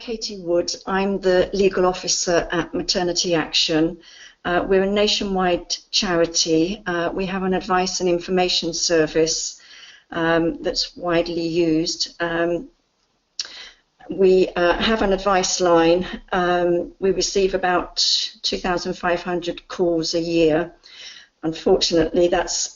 Katie Wood. I'm the legal officer at Maternity Action. We're a nationwide charity. We have an advice and information service that's widely used. We have an advice line. We receive about 2,500 calls a year. Unfortunately, that's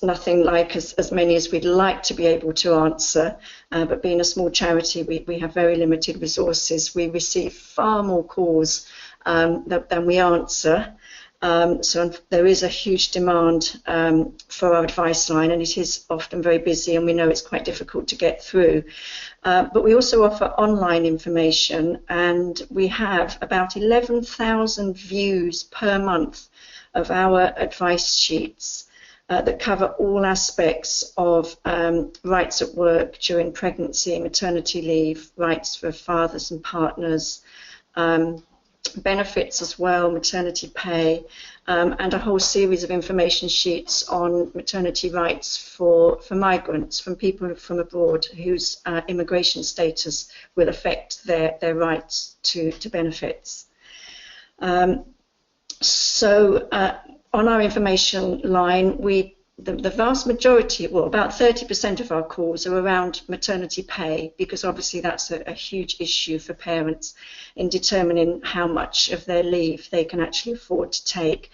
nothing like as many as we'd like to be able to answer, but being a small charity, we have very limited resources. We receive far more calls than we answer, so there is a huge demand for our advice line, and it is often very busy, and we know it's quite difficult to get through. But we also offer online information, and we have about 11,000 views per month of our advice sheets that cover all aspects of rights at work during pregnancy, maternity leave, rights for fathers and partners, benefits as well, maternity pay, and a whole series of information sheets on maternity rights for migrants, from people from abroad whose immigration status will affect their rights to benefits. So on our information line, the vast majority, well, about 30% of our calls are around maternity pay, because obviously that's a huge issue for parents in determining how much of their leave they can actually afford to take.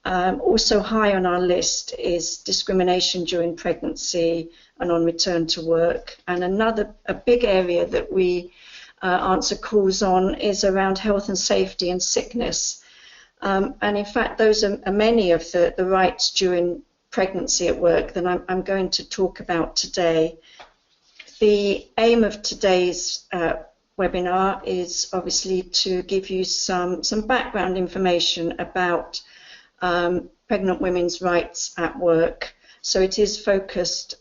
Also high on our list is discrimination during pregnancy and on return to work. And a big area that we answer calls on is around health and safety and sickness. And in fact, those are many of the rights during pregnancy at work that I'm going to talk about today. The aim of today's webinar is obviously to give you some background information about pregnant women's rights at work. So it is focused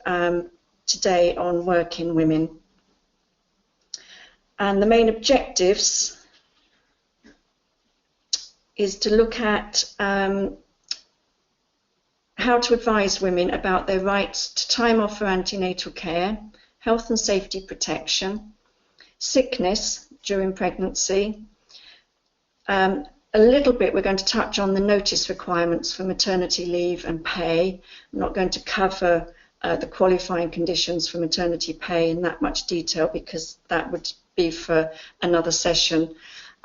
today on working women. And the main objectives is to look at how to advise women about their rights to time off for antenatal care, health and safety protection, sickness during pregnancy. A little bit we're going to touch on the notice requirements for maternity leave and pay. I'm not going to cover the qualifying conditions for maternity pay in that much detail, because that would be for another session.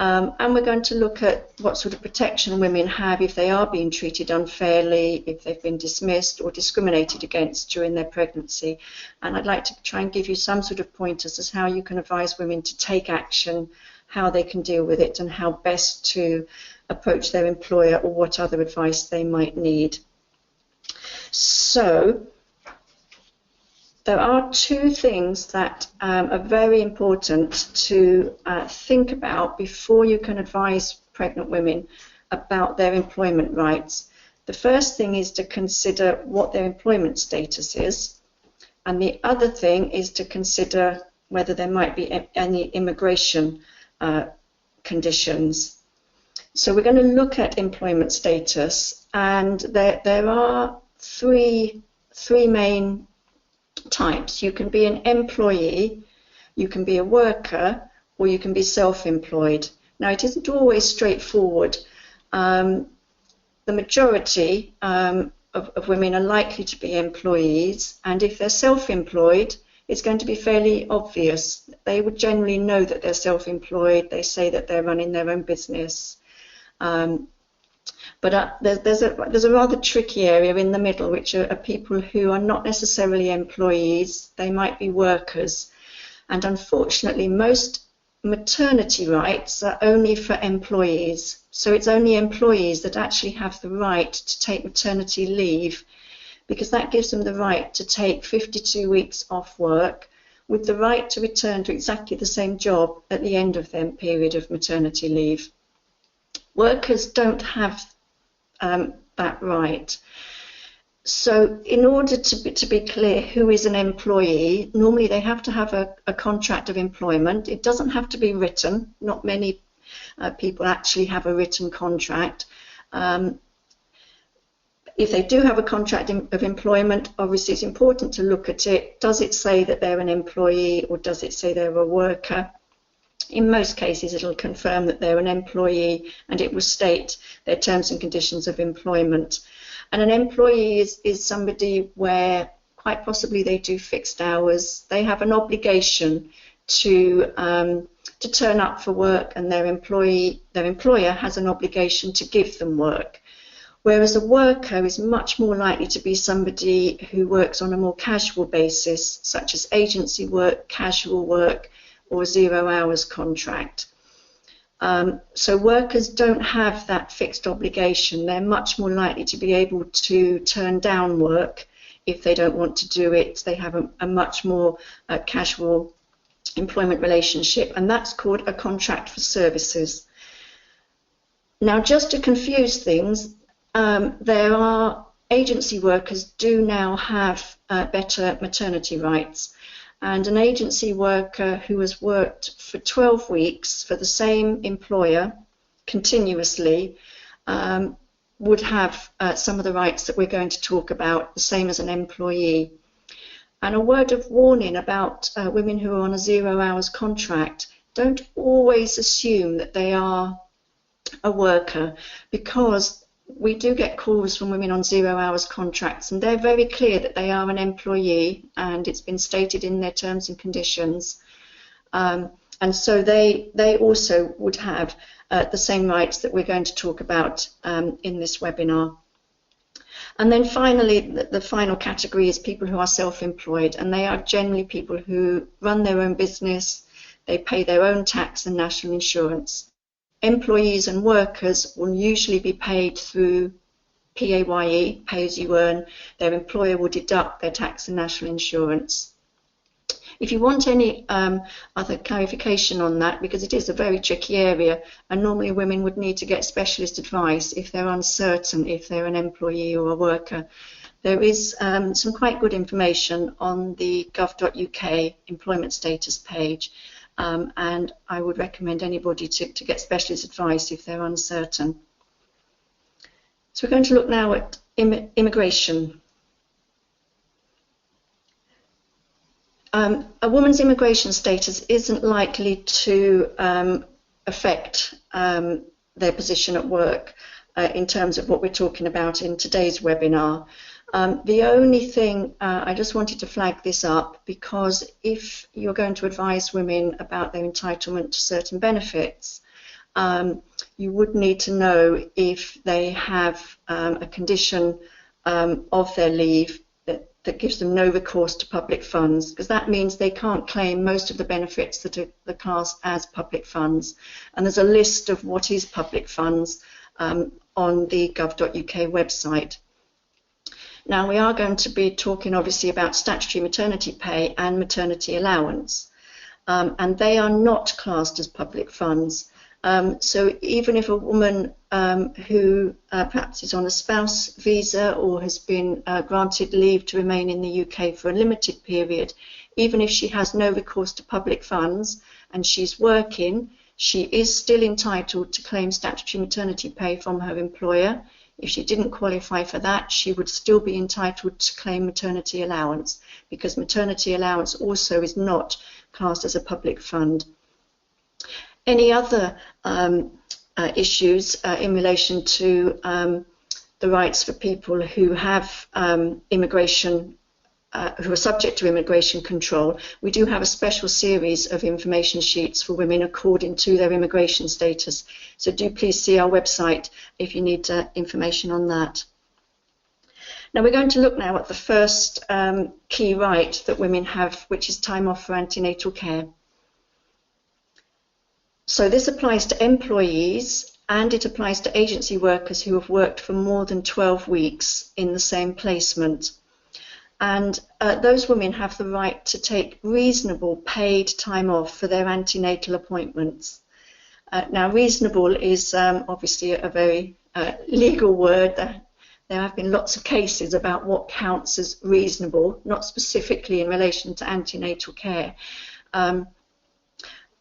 And we're going to look at what sort of protection women have if they are being treated unfairly, if they've been dismissed or discriminated against during their pregnancy. And I'd like to try and give you some sort of pointers as how you can advise women to take action, how they can deal with it, and how best to approach their employer, or what other advice they might need. So there are two things that are very important to think about before you can advise pregnant women about their employment rights. The first thing is to consider what their employment status is, and the other thing is to consider whether there might be any immigration conditions. So we're going to look at employment status, and there are three main types. You can be an employee, you can be a worker, or you can be self-employed. Now, it isn't always straightforward. The majority of women are likely to be employees, and if they're self-employed, it's going to be fairly obvious. They would generally know that they're self-employed. They say that they're running their own business. But there's a rather tricky area in the middle, which are people who are not necessarily employees. They might be workers. And unfortunately, most maternity rights are only for employees. So it's only employees that actually have the right to take maternity leave, because that gives them the right to take 52 weeks off work with the right to return to exactly the same job at the end of their period of maternity leave. Workers don't have that right. So in order to be clear who is an employee, normally they have to have a contract of employment. It doesn't have to be written. Not many people actually have a written contract. If they do have a contract of employment, obviously it's important to look at it. Does it say that they're an employee, or does it say they're a worker? In most cases, it'll confirm that they're an employee, and it will state their terms and conditions of employment. And an employee is somebody where quite possibly they do fixed hours. They have an obligation to turn up for work, and their employer has an obligation to give them work. Whereas a worker is much more likely to be somebody who works on a more casual basis, such as agency work, casual work, or a 0 hours contract. So workers don't have that fixed obligation. They're much more likely to be able to turn down work if they don't want to do it. They have a much more casual employment relationship, and that's called a contract for services. Now, just to confuse things, there are agency workers do now have better maternity rights, and an agency worker who has worked for 12 weeks for the same employer continuously would have some of the rights that we're going to talk about, the same as an employee. And a word of warning about women who are on a 0 hours contract: don't always assume that they are a worker, because we do get calls from women on 0 hours contracts, and they're very clear that they are an employee, and it's been stated in their terms and conditions. And so they also would have the same rights that we're going to talk about in this webinar. And then finally, the final category is people who are self-employed, and they are generally people who run their own business, they pay their own tax and national insurance. Employees and workers will usually be paid through PAYE, pay as you earn. Their employer will deduct their tax and national insurance. If you want any other clarification on that, because it is a very tricky area, and normally women would need to get specialist advice if they're uncertain if they're an employee or a worker, there is some quite good information on the gov.uk employment status page, and I would recommend anybody to get specialist advice if they're uncertain. So we're going to look now at immigration. A woman's immigration status isn't likely to affect their position at work in terms of what we're talking about in today's webinar. The only thing, I just wanted to flag this up, because if you're going to advise women about their entitlement to certain benefits, you would need to know if they have a condition of their leave that gives them no recourse to public funds, because that means they can't claim most of the benefits that are classed as public funds. And there's a list of what is public funds on the gov.uk website. Now, we are going to be talking obviously about statutory maternity pay and maternity allowance, and they are not classed as public funds. So even if a woman who perhaps is on a spouse visa or has been granted leave to remain in the UK for a limited period, even if she has no recourse to public funds and she's working, she is still entitled to claim statutory maternity pay from her employer. If she didn't qualify for that, she would still be entitled to claim maternity allowance, because maternity allowance also is not classed as a public fund. Any other issues in relation to the rights for people who have immigration, who are subject to immigration control? We do have a special series of information sheets for women according to their immigration status. So do please see our website if you need information on that. Now we're going to look now at the first key right that women have, which is time off for antenatal care. So this applies to employees, and it applies to agency workers who have worked for more than 12 weeks in the same placement. And those women have the right to take reasonable paid time off for their antenatal appointments. Now, reasonable is obviously a very legal word. There have been lots of cases about what counts as reasonable, not specifically in relation to antenatal care.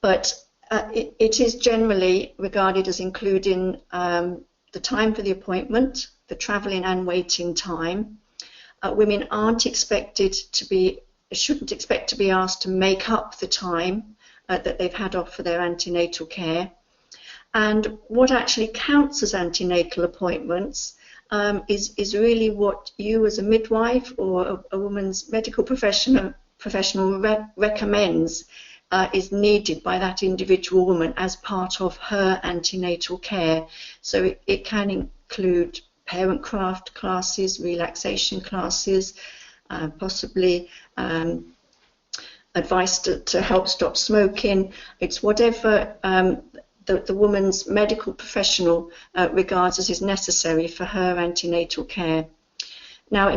But it is generally regarded as including the time for the appointment, the travelling and waiting time. Women aren't expected to be, shouldn't expect to be asked to make up the time that they've had off for their antenatal care. And what actually counts as antenatal appointments is really what you as a midwife or a woman's medical professional recommends is needed by that individual woman as part of her antenatal care. So it can include parent craft classes, relaxation classes, possibly advice to help stop smoking. It's whatever the woman's medical professional regards as is necessary for her antenatal care. Now,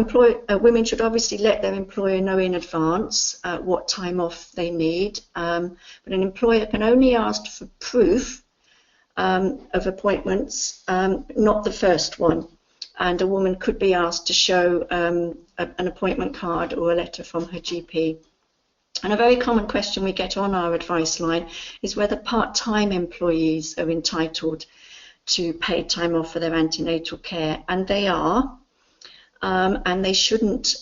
women should obviously let their employer know in advance what time off they need, but an employer can only ask for proof of appointments, not the first one. And a woman could be asked to show an appointment card or a letter from her GP. And a very common question we get on our advice line is whether part-time employees are entitled to paid time off for their antenatal care, and they are. And they shouldn't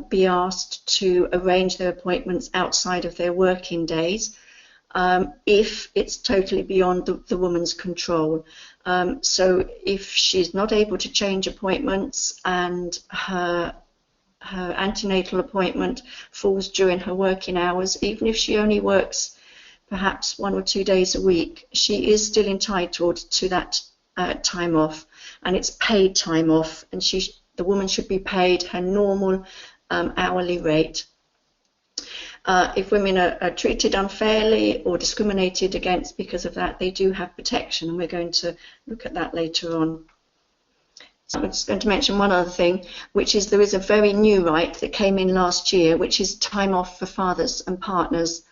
be asked to arrange their appointments outside of their working days if it's totally beyond the woman's control. So if she's not able to change appointments and her antenatal appointment falls during her working hours, even if she only works perhaps 1 or 2 days a week, she is still entitled to that time off, and it's paid time off, and the woman should be paid her normal hourly rate. If women are treated unfairly or discriminated against because of that, they do have protection, and we're going to look at that later on. So I'm just going to mention one other thing, which is there is a very new right that came in last year, which is time off for fathers and partners.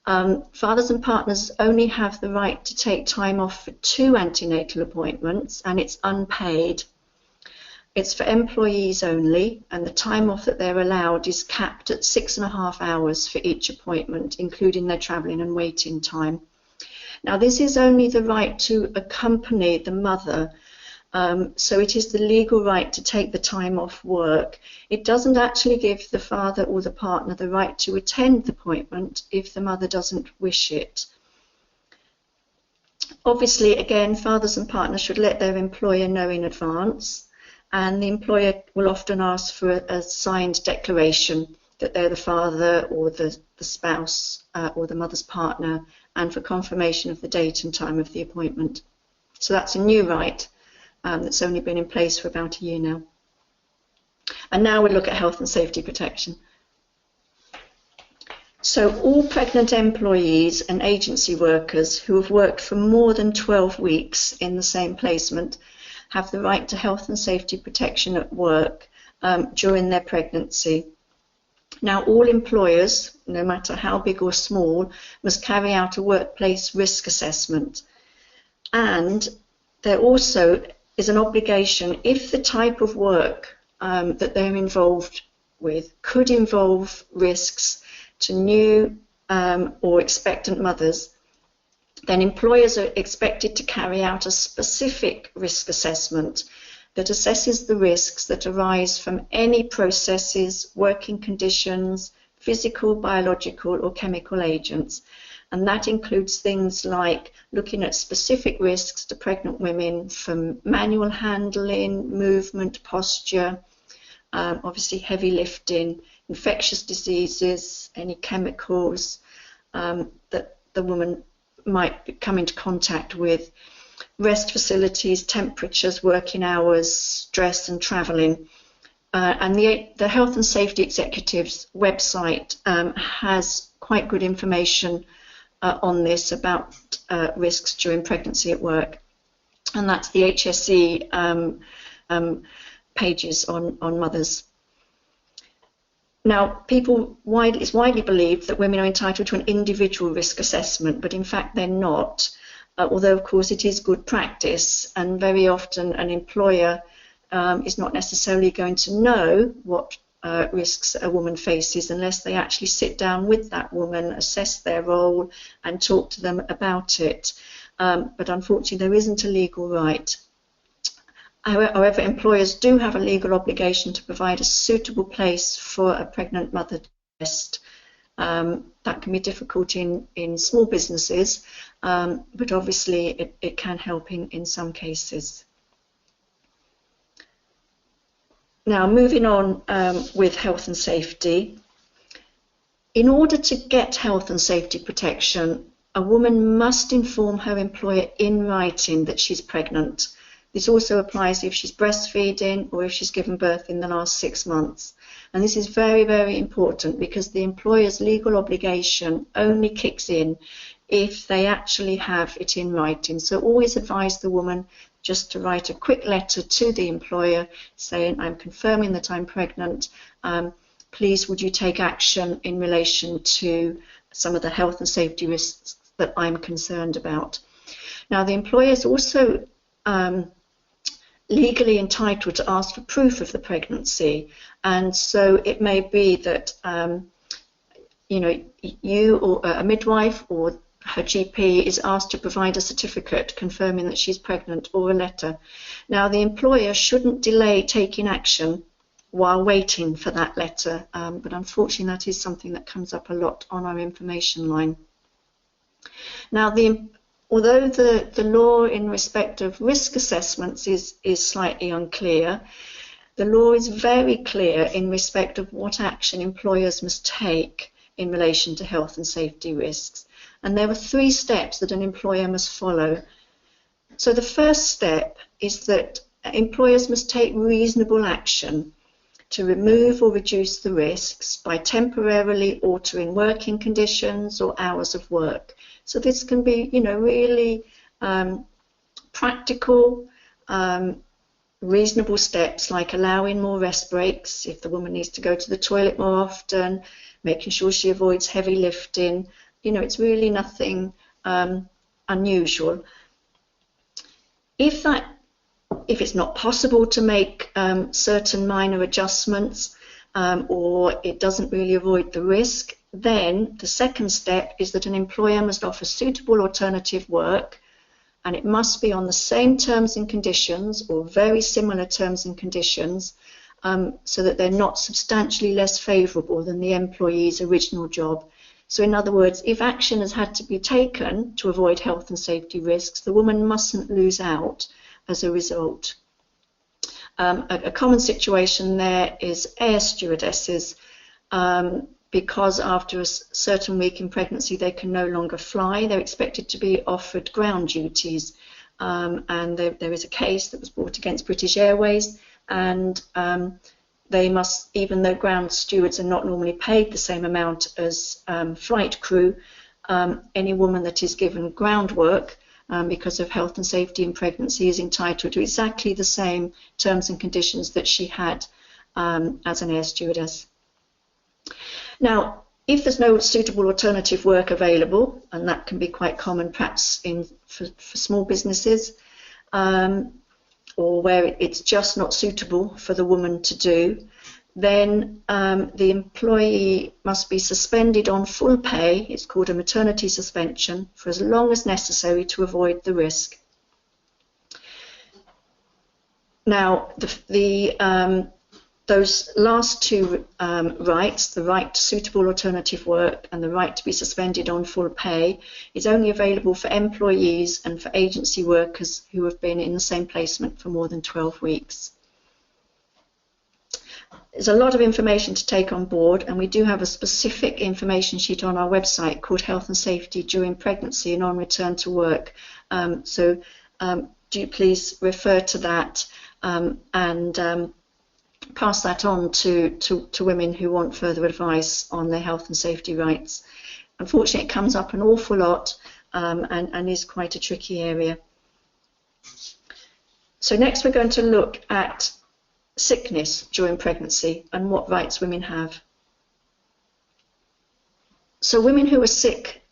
Fathers and partners only have the right to take time off for 2 antenatal appointments, and it's unpaid. It's for employees only, and the time off that they're allowed is capped at 6.5 hours for each appointment, including their travelling and waiting time. Now, this is only the right to accompany the mother, so it is the legal right to take the time off work. It doesn't actually give the father or the partner the right to attend the appointment if the mother doesn't wish it. Obviously, again, fathers and partners should let their employer know in advance, and the employer will often ask for a signed declaration that they're the father or the spouse or the mother's partner, and for confirmation of the date and time of the appointment. So that's a new right that's only been in place for about a year now. And now we look at health and safety protection. So all pregnant employees and agency workers who have worked for more than 12 weeks in the same placement have the right to health and safety protection at work during their pregnancy. Now, all employers, no matter how big or small, must carry out a workplace risk assessment. And there also is an obligation, if the type of work that they're involved with could involve risks to new or expectant mothers, then employers are expected to carry out a specific risk assessment that assesses the risks that arise from any processes, working conditions, physical, biological or chemical agents. And that includes things like looking at specific risks to pregnant women from manual handling, movement, posture, obviously heavy lifting, infectious diseases, any chemicals that the woman might come into contact with, rest facilities, temperatures, working hours, stress and travelling. And the Health and Safety Executive's website has quite good information on this about risks during pregnancy at work. And that's the HSE pages on mothers. Now, it's widely believed that women are entitled to an individual risk assessment, but in fact they're not, although of course it is good practice, and very often an employer is not necessarily going to know what risks a woman faces unless they actually sit down with that woman, assess their role and talk to them about it. But unfortunately there isn't a legal right. However, employers do have a legal obligation to provide a suitable place for a pregnant mother to rest That can be difficult in small businesses, but obviously it can help in some cases. Now, moving on with health and safety. In order to get health and safety protection, a woman must inform her employer in writing that she's pregnant. This also applies if she's breastfeeding or if she's given birth in the last 6 months. And this is very, very important because the employer's legal obligation only kicks in if they actually have it in writing. So always advise the woman just to write a quick letter to the employer saying, I'm confirming that I'm pregnant. Please would you take action in relation to some of the health and safety risks that I'm concerned about. Now, the employer is also legally entitled to ask for proof of the pregnancy, and so it may be that you or a midwife or her GP is asked to provide a certificate confirming that she's pregnant or a letter. Now, the employer shouldn't delay taking action while waiting for that letter, but unfortunately that is something that comes up a lot on our information line. Now, although the law in respect of risk assessments is slightly unclear, the law is very clear in respect of what action employers must take in relation to health and safety risks. And there are 3 steps that an employer must follow. So the first step is that employers must take reasonable action to remove or reduce the risks by temporarily altering working conditions or hours of work. So this can be, really practical, reasonable steps like allowing more rest breaks if the woman needs to go to the toilet more often, making sure she avoids heavy lifting. It's really nothing unusual. If it's not possible to make certain minor adjustments or it doesn't really avoid the risk, then the second step is that an employer must offer suitable alternative work, and it must be on the same terms and conditions or very similar terms and conditions so that they're not substantially less favourable than the employee's original job. So in other words, if action has had to be taken to avoid health and safety risks, the woman mustn't lose out as a result. A common situation there is air stewardesses, because after a certain week in pregnancy they can no longer fly. They're expected to be offered ground duties, and there is a case that was brought against British Airways, and they must, even though ground stewards are not normally paid the same amount as flight crew, any woman that is given ground work because of health and safety in pregnancy is entitled to exactly the same terms and conditions that she had as an air stewardess. Now, if there's no suitable alternative work available, and that can be quite common perhaps for small businesses, or where it's just not suitable for the woman to do, then the employee must be suspended on full pay. It's called a maternity suspension, for as long as necessary to avoid the risk. Now, those last 2 rights, the right to suitable alternative work and the right to be suspended on full pay, is only available for employees and for agency workers who have been in the same placement for more than 12 weeks. There's a lot of information to take on board, and we do have a specific information sheet on our website called Health and Safety During Pregnancy and on Return to Work. So do please refer to that and pass that on to women who want further advice on their health and safety rights. Unfortunately, it comes up an awful lot and is quite a tricky area. So next we're going to look at sickness during pregnancy and what rights women have. So women who are sick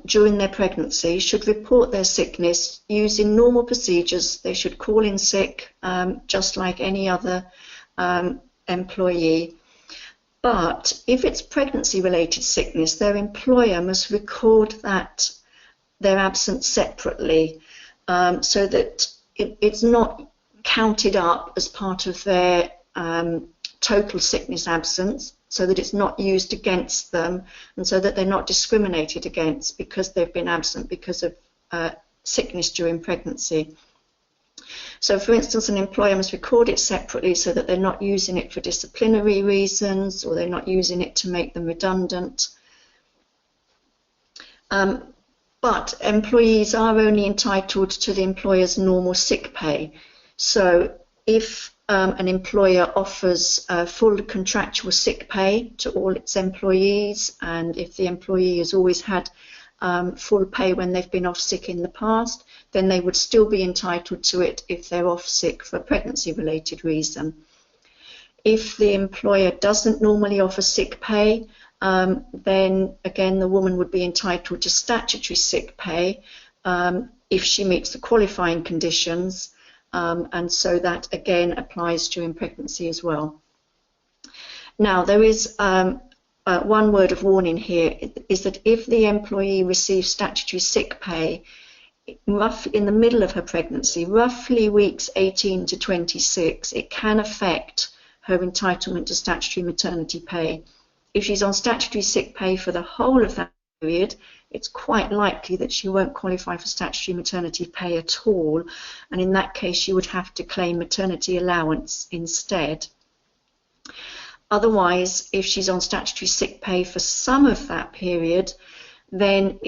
during their pregnancy should report their sickness using normal procedures. They should call in sick just like any other employee. But if it's pregnancy-related sickness, their employer must record their absence separately so that it's not counted up as part of their total sickness absence. so that it's not used against them, and so that they're not discriminated against because they've been absent because of sickness during pregnancy. So, for instance, an employer must record it separately so that they're not using it for disciplinary reasons, or they're not using it to make them redundant. But employees are only entitled to the employer's normal sick pay. So if an employer offers full contractual sick pay to all its employees, and if the employee has always had full pay when they've been off sick in the past, then they would still be entitled to it if they're off sick for a pregnancy-related reason. If the employer doesn't normally offer sick pay, then again the woman would be entitled to statutory sick pay if she meets the qualifying conditions, and so that again applies during pregnancy as well. Now, there is one word of warning here, is that if the employee receives statutory sick pay roughly in the middle of her pregnancy, roughly weeks 18 to 26, it can affect her entitlement to statutory maternity pay. If she's on statutory sick pay for the whole of that period, it's quite likely that she won't qualify for statutory maternity pay at all, and in that case she would have to claim maternity allowance instead. Otherwise, if she's on statutory sick pay for some of that period, then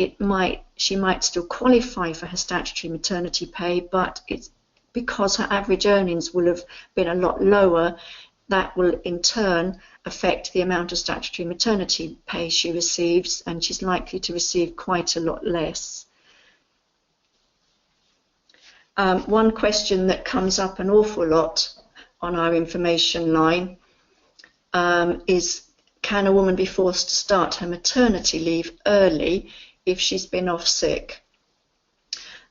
she might still qualify for her statutory maternity pay, but it's because her average earnings will have been a lot lower, that will in turn affect the amount of statutory maternity pay she receives, and she's likely to receive quite a lot less. One question that comes up an awful lot on our information line is, can a woman be forced to start her maternity leave early if she's been off sick?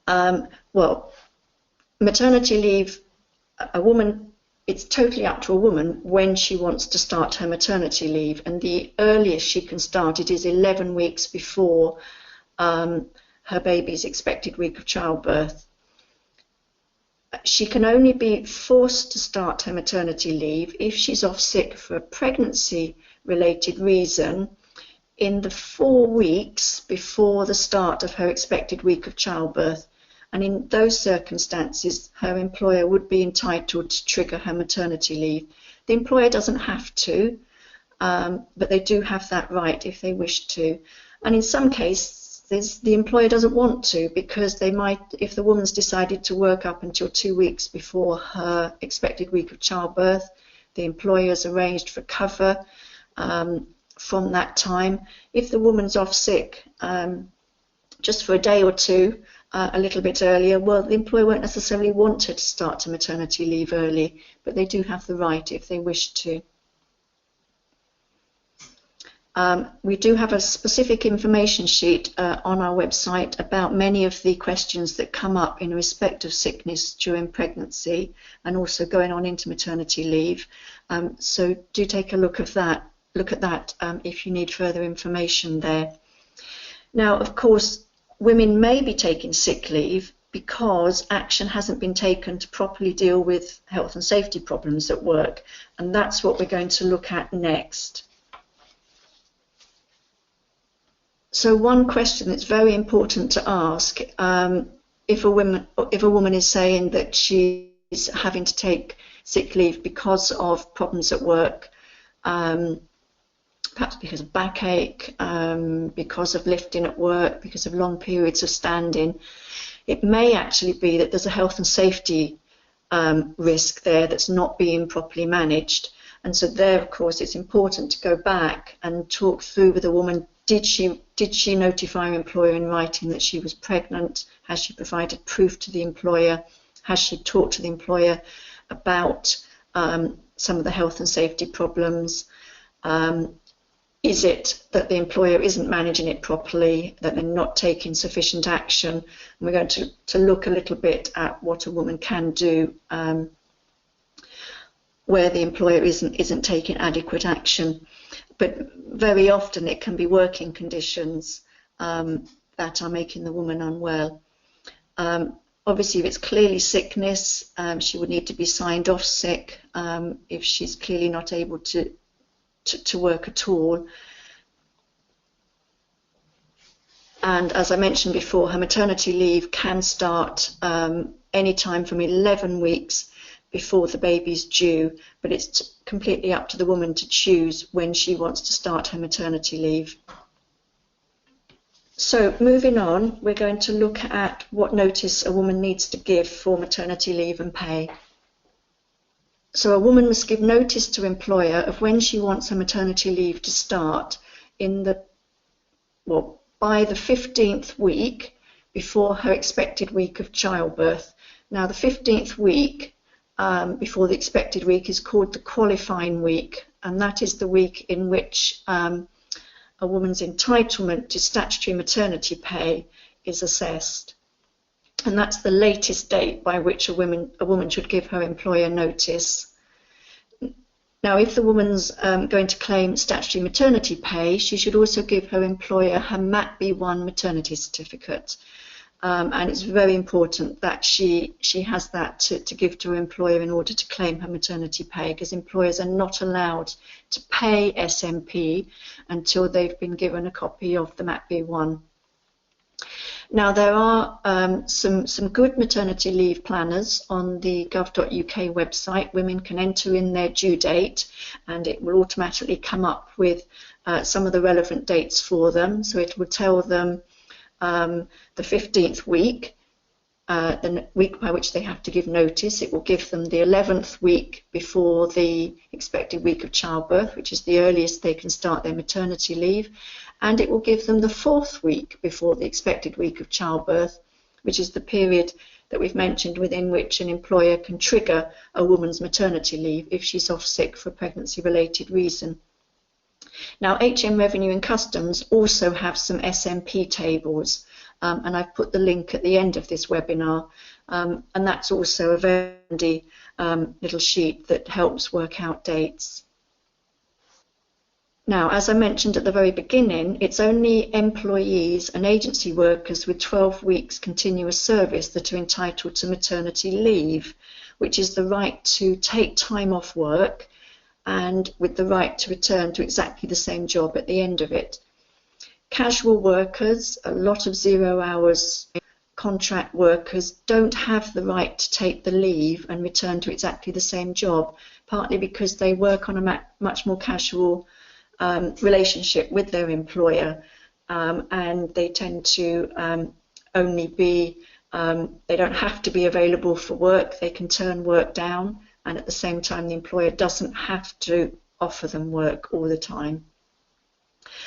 Well, maternity leave, it's totally up to a woman when she wants to start her maternity leave, and the earliest she can start it is 11 weeks before her baby's expected week of childbirth. She can only be forced to start her maternity leave if she's off sick for a pregnancy-related reason in the 4 weeks before the start of her expected week of childbirth. And in those circumstances, her employer would be entitled to trigger her maternity leave. The employer doesn't have to, but they do have that right if they wish to. And in some cases, the employer doesn't want to, because they might, if the woman's decided to work up until 2 weeks before her expected week of childbirth, the employer's arranged for cover from that time. If the woman's off sick just for a day or two, a little bit earlier, well, the employer won't necessarily want her to start her maternity leave early, but they do have the right if they wish to. We do have a specific information sheet on our website about many of the questions that come up in respect of sickness during pregnancy and also going on into maternity leave. So do take a look at that if you need further information there. Now, of course, women may be taking sick leave because action hasn't been taken to properly deal with health and safety problems at work, and that's what we're going to look at next. So one question that's very important to ask, if a woman is saying that she's having to take sick leave because of problems at work, perhaps because of backache, because of lifting at work, because of long periods of standing, it may actually be that there's a health and safety risk there that's not being properly managed. And so there, of course, it's important to go back and talk through with the woman. Did she notify her employer in writing that she was pregnant? Has she provided proof to the employer? Has she talked to the employer about some of the health and safety problems? Is it that the employer isn't managing it properly, that they're not taking sufficient action? And we're going to look a little bit at what a woman can do where the employer isn't taking adequate action. But very often it can be working conditions that are making the woman unwell. Obviously, if it's clearly sickness, she would need to be signed off sick if she's clearly not able to to work at all. And as I mentioned before, her maternity leave can start any time from 11 weeks before the baby's due, but it's completely up to the woman to choose when she wants to start her maternity leave. So moving on, we're going to look at what notice a woman needs to give for maternity leave and pay. So a woman must give notice to employer of when she wants her maternity leave to start by the 15th week before her expected week of childbirth. Now, the 15th week before the expected week is called the qualifying week, and that is the week in which a woman's entitlement to statutory maternity pay is assessed. And that's the latest date by which a woman should give her employer notice. Now, if the woman's going to claim statutory maternity pay, she should also give her employer her MATB1 maternity certificate. And it's very important that she has that to give to her employer in order to claim her maternity pay, because employers are not allowed to pay SMP until they've been given a copy of the MATB1. Now, there are some good maternity leave planners on the gov.uk website. Women can enter in their due date and it will automatically come up with some of the relevant dates for them. So it will tell them the 15th week, the week by which they have to give notice. It will give them the 11th week before the expected week of childbirth, which is the earliest they can start their maternity leave. And it will give them the 4th week before the expected week of childbirth, which is the period that we've mentioned within which an employer can trigger a woman's maternity leave if she's off sick for a pregnancy-related reason. Now, HM Revenue and Customs also have some SMP tables, and I've put the link at the end of this webinar, and that's also a very handy little sheet that helps work out dates. Now, as I mentioned at the very beginning, it's only employees and agency workers with 12 weeks continuous service that are entitled to maternity leave, which is the right to take time off work and with the right to return to exactly the same job at the end of it. Casual workers, a lot of 0 hours contract workers, don't have the right to take the leave and return to exactly the same job, partly because they work on a much more casual relationship with their employer, and they tend to only be, they don't have to be available for work, they can turn work down, and at the same time the employer doesn't have to offer them work all the time.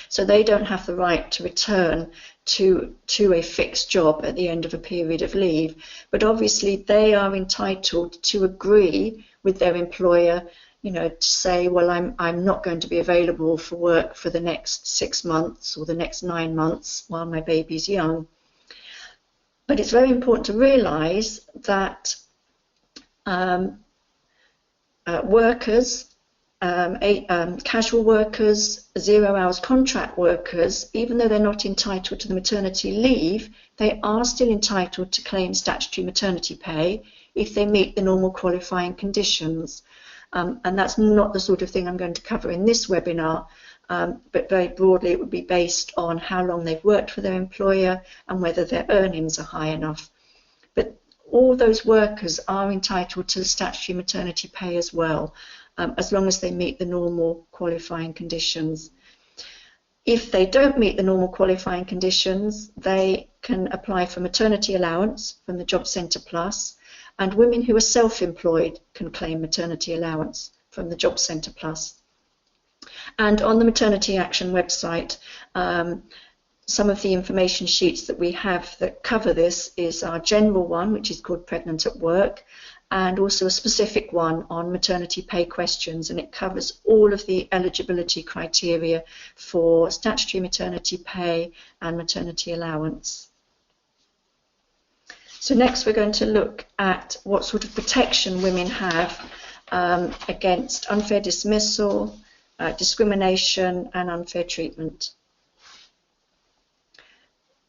So they don't have the right to return to a fixed job at the end of a period of leave, but obviously they are entitled to agree with their employer, you know, to say, well, I'm not going to be available for work for the next 6 months or the next 9 months while my baby's young. But it's very important to realise that workers, casual workers, 0 hours contract workers, even though they're not entitled to the maternity leave, they are still entitled to claim statutory maternity pay if they meet the normal qualifying conditions. And that's not the sort of thing I'm going to cover in this webinar, but very broadly it would be based on how long they've worked for their employer and whether their earnings are high enough. But all those workers are entitled to the statutory maternity pay as well, as long as they meet the normal qualifying conditions. If they don't meet the normal qualifying conditions, they can apply for maternity allowance from the Job Centre Plus, and women who are self-employed can claim maternity allowance from the Job Centre Plus. And on the Maternity Action website, some of the information sheets that we have that cover this is our general one, which is called Pregnant at Work, and also a specific one on maternity pay questions, and it covers all of the eligibility criteria for statutory maternity pay and maternity allowance. So next we're going to look at what sort of protection women have against unfair dismissal, discrimination and unfair treatment.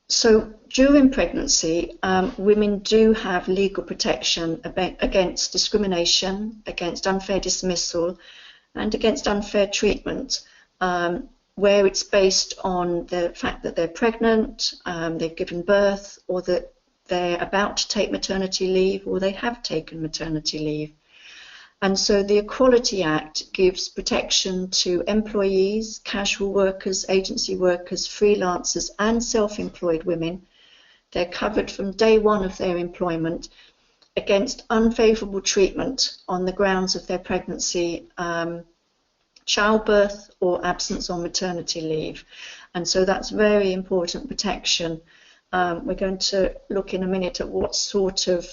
So during pregnancy, women do have legal protection against discrimination, against unfair dismissal, and against unfair treatment, where it's based on the fact that they're pregnant, they've given birth, or that they're about to take maternity leave, or they have taken maternity leave. And so the Equality Act gives protection to employees, casual workers, agency workers, freelancers, and self-employed women. They're covered from day one of their employment against unfavourable treatment on the grounds of their pregnancy, childbirth, or absence on maternity leave. And so that's very important protection. We're going to look in a minute at what sort of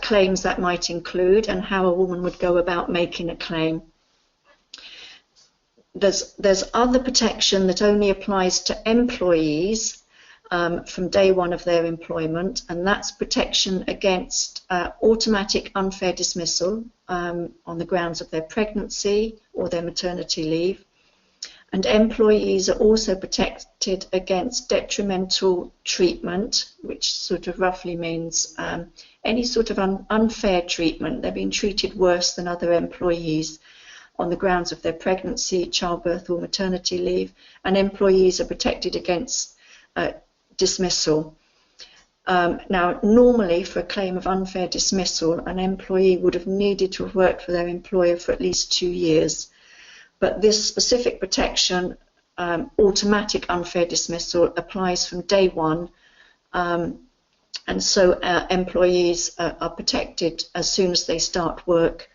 claims that might include and how a woman would go about making a claim. There's other protection that only applies to employees from day one of their employment, and that's protection against automatic unfair dismissal on the grounds of their pregnancy or their maternity leave. And employees are also protected against detrimental treatment, which sort of roughly means any sort of unfair treatment. They're being treated worse than other employees on the grounds of their pregnancy, childbirth, or maternity leave. And employees are protected against dismissal. Now, normally for a claim of unfair dismissal, an employee would have needed to have worked for their employer for at least 2 years. But this specific protection, automatic unfair dismissal, applies from day one, and so employees are protected as soon as they start work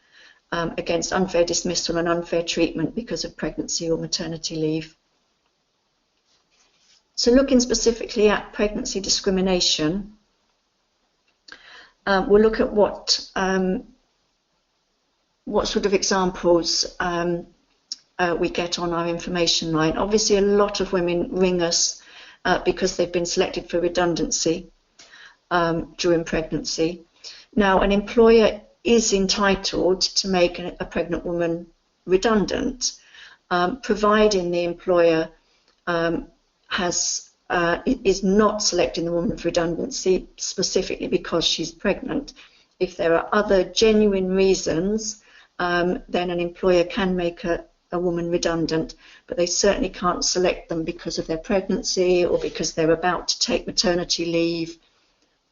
against unfair dismissal and unfair treatment because of pregnancy or maternity leave. So looking specifically at pregnancy discrimination, we'll look at what sort of examples we get on our information line. Obviously, a lot of women ring us because they've been selected for redundancy during pregnancy. Now, an employer is entitled to make a pregnant woman redundant, providing the employer is not selecting the woman for redundancy specifically because she's pregnant. If there are other genuine reasons, then an employer can make a woman redundant, but they certainly can't select them because of their pregnancy or because they're about to take maternity leave,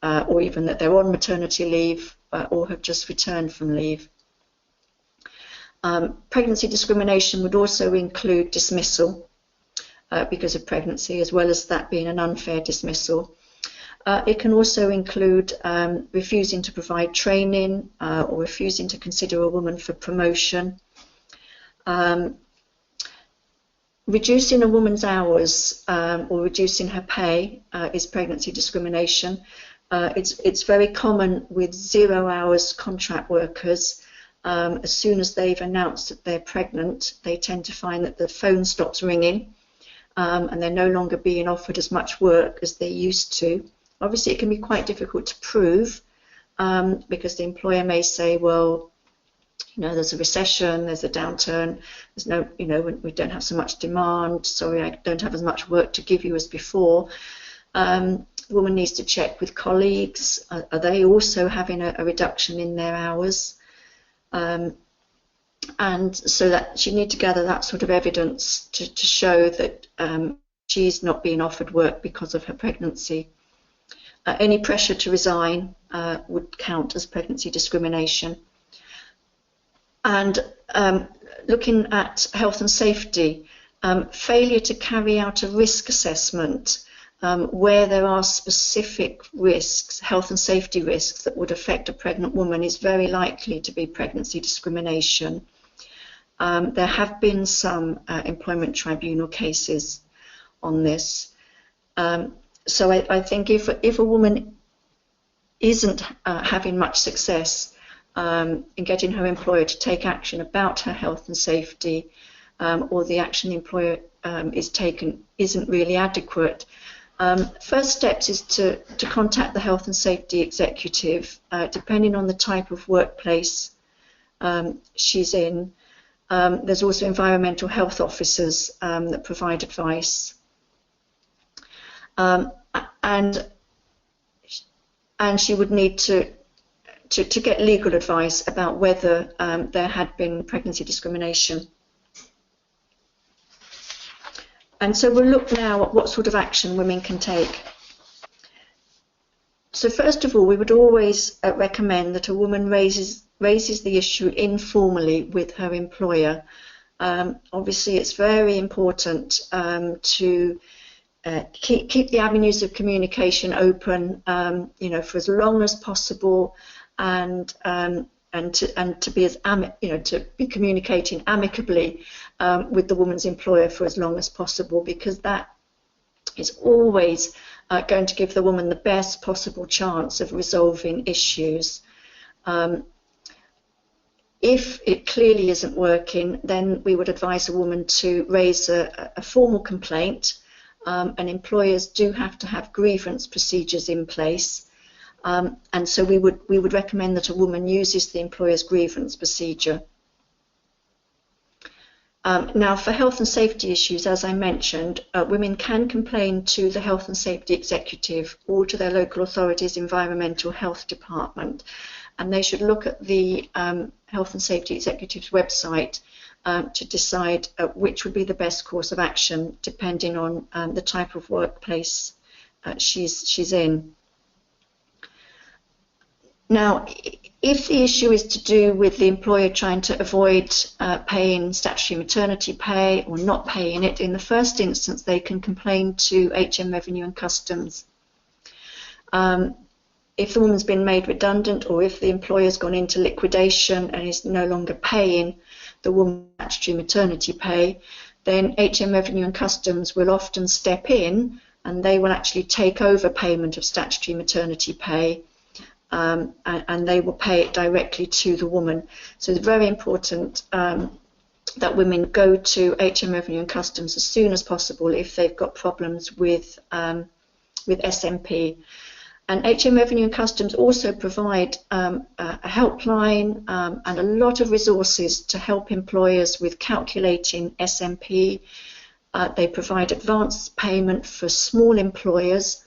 or even that they're on maternity leave or have just returned from leave. Pregnancy discrimination would also include dismissal because of pregnancy, as well as that being an unfair dismissal. It can also include refusing to provide training or refusing to consider a woman for promotion. Reducing a woman's hours or reducing her pay is pregnancy discrimination. It's very common with 0 hours contract workers. As soon as they've announced that they're pregnant, they tend to find that the phone stops ringing and they're no longer being offered as much work as they used to. Obviously, it can be quite difficult to prove because the employer may say, well, there's a recession, there's a downturn, there's no, we don't have so much demand, sorry, I don't have as much work to give you as before. Woman needs to check with colleagues, are they also having a reduction in their hours? And so that you need to gather that sort of evidence to show that she's not being offered work because of her pregnancy. Any pressure to resign would count as pregnancy discrimination. And looking at health and safety, failure to carry out a risk assessment where there are specific risks, health and safety risks that would affect a pregnant woman is very likely to be pregnancy discrimination. There have been some employment tribunal cases on this. So I think if a woman isn't having much success in getting her employer to take action about her health and safety, or the action the employer is taken isn't really adequate, first steps is to contact the health and safety executive, depending on the type of workplace she's in. There's also environmental health officers that provide advice. And she would need to to get legal advice about whether there had been pregnancy discrimination. And so we'll look now at what sort of action women can take. So first of all, we would always recommend that a woman raises the issue informally with her employer. Obviously, it's very important to keep the avenues of communication open, for as long as possible, and to be to be communicating amicably with the woman's employer for as long as possible, because that is always going to give the woman the best possible chance of resolving issues. If it clearly isn't working, then we would advise a woman to raise a formal complaint, and employers do have to have grievance procedures in place. And so we would recommend that a woman uses the employer's grievance procedure. Now, for health and safety issues, as I mentioned, women can complain to the Health and Safety Executive or to their local authority's Environmental Health Department, and they should look at the Health and Safety Executive's website to decide which would be the best course of action, depending on the type of workplace she's in. Now, if the issue is to do with the employer trying to avoid paying statutory maternity pay or not paying it, in the first instance they can complain to HM Revenue and Customs. If the woman's been made redundant, or if the employer's gone into liquidation and is no longer paying the woman statutory maternity pay, then HM Revenue and Customs will often step in and they will actually take over payment of statutory maternity pay. And they will pay it directly to the woman. So it's very important that women go to HM Revenue and Customs as soon as possible if they've got problems with SMP. And HM Revenue and Customs also provide a helpline and a lot of resources to help employers with calculating SMP. They provide advance payment for small employers,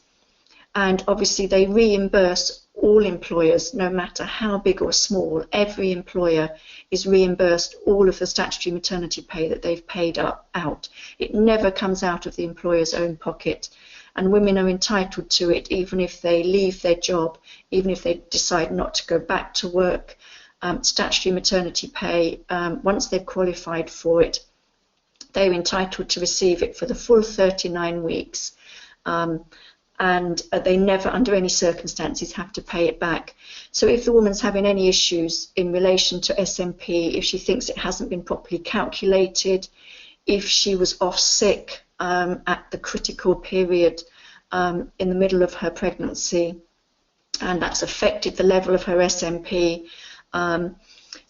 and obviously they reimburse all employers, no matter how big or small. Every employer is reimbursed all of the statutory maternity pay that they've paid out. It never comes out of the employer's own pocket, and women are entitled to it even if they leave their job, even if they decide not to go back to work. Statutory maternity pay, once they've qualified for it, they're entitled to receive it for the full 39 weeks. And they never, under any circumstances, have to pay it back. So if the woman's having any issues in relation to SMP, if she thinks it hasn't been properly calculated, if she was off sick at the critical period in the middle of her pregnancy, and that's affected the level of her SMP,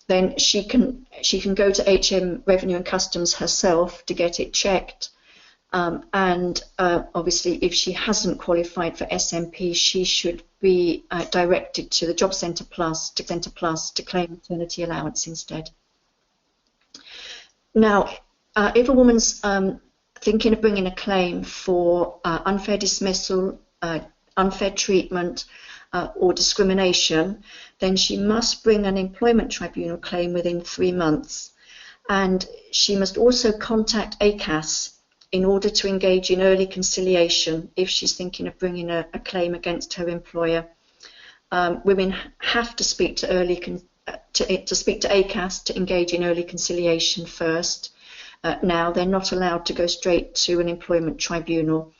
then she can go to HM Revenue and Customs herself to get it checked. And obviously, if she hasn't qualified for SMP, she should be directed to the Job Centre Plus to claim maternity allowance instead. Now, if a woman's thinking of bringing a claim for unfair dismissal, unfair treatment, or discrimination, then she must bring an employment tribunal claim within 3 months, and she must also contact ACAS in order to engage in early conciliation if she's thinking of bringing a claim against her employer. Women have to speak to ACAS to engage in early conciliation first. Now they're not allowed to go straight to an employment tribunal.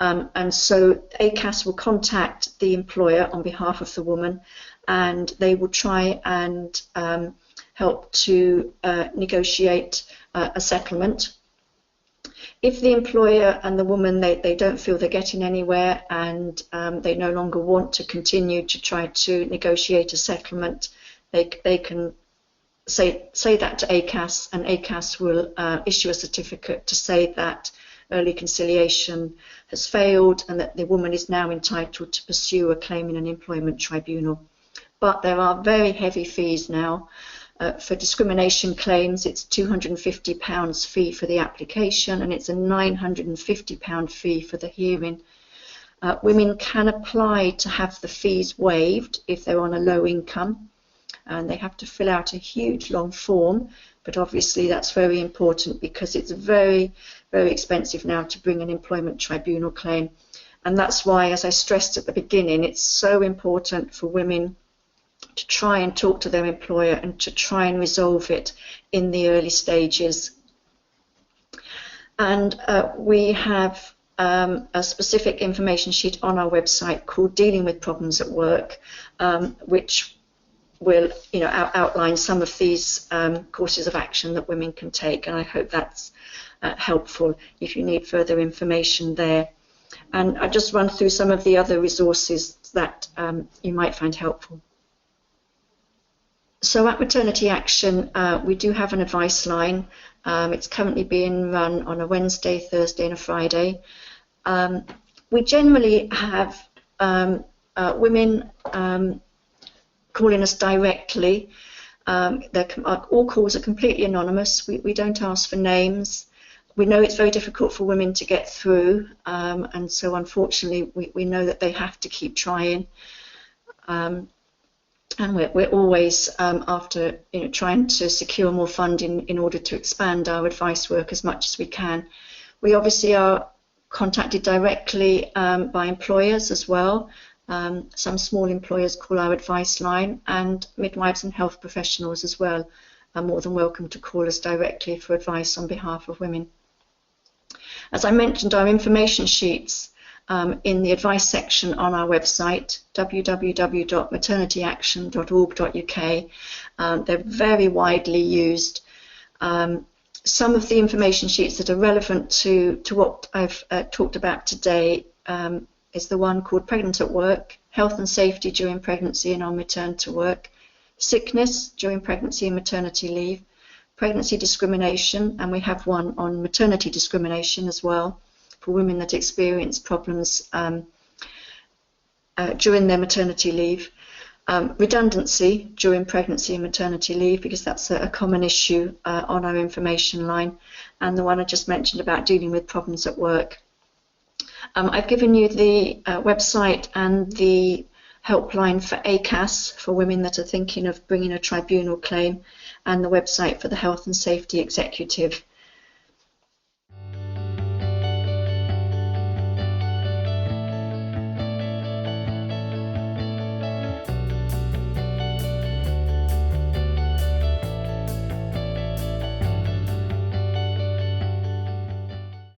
And so ACAS will contact the employer on behalf of the woman, and they will try and help to negotiate a settlement. If the employer and the woman, they don't feel they're getting anywhere, and they no longer want to continue to try to negotiate a settlement, they can say that to ACAS, and ACAS will issue a certificate to say that early conciliation has failed and that the woman is now entitled to pursue a claim in an employment tribunal. But there are very heavy fees now. For discrimination claims, it's £250 fee for the application, and it's a £950 fee for the hearing. Women can apply to have the fees waived if they're on a low income, and they have to fill out a huge long form, but obviously that's very important because it's very, very expensive now to bring an employment tribunal claim. And that's why, as I stressed at the beginning, it's so important for women to try and talk to their employer and to try and resolve it in the early stages. And we have a specific information sheet on our website called Dealing with Problems at Work, which will outline some of these courses of action that women can take, and I hope that's helpful if you need further information there. And I'll just run through some of the other resources that you might find helpful. So at Maternity Action, we do have an advice line. It's currently being run on a Wednesday, Thursday and a Friday. We generally have women calling us directly. All calls are completely anonymous. We don't ask for names. We know it's very difficult for women to get through, and so unfortunately we know that they have to keep trying. And we're always after trying to secure more funding in order to expand our advice work as much as we can. We obviously are contacted directly by employers as well. Some small employers call our advice line, and midwives and health professionals as well are more than welcome to call us directly for advice on behalf of women. As I mentioned, our information sheets in the advice section on our website, www.maternityaction.org.uk. They're very widely used. Some of the information sheets that are relevant to what I've talked about today is the one called Pregnant at Work, Health and Safety During Pregnancy and on Return to Work, Sickness During Pregnancy and Maternity Leave, Pregnancy Discrimination, and we have one on maternity discrimination as well, for women that experience problems during their maternity leave. Redundancy during pregnancy and maternity leave, because that's a common issue on our information line, and the one I just mentioned about dealing with problems at work. I've given you the website and the helpline for ACAS, for women that are thinking of bringing a tribunal claim, and the website for the Health and Safety Executive.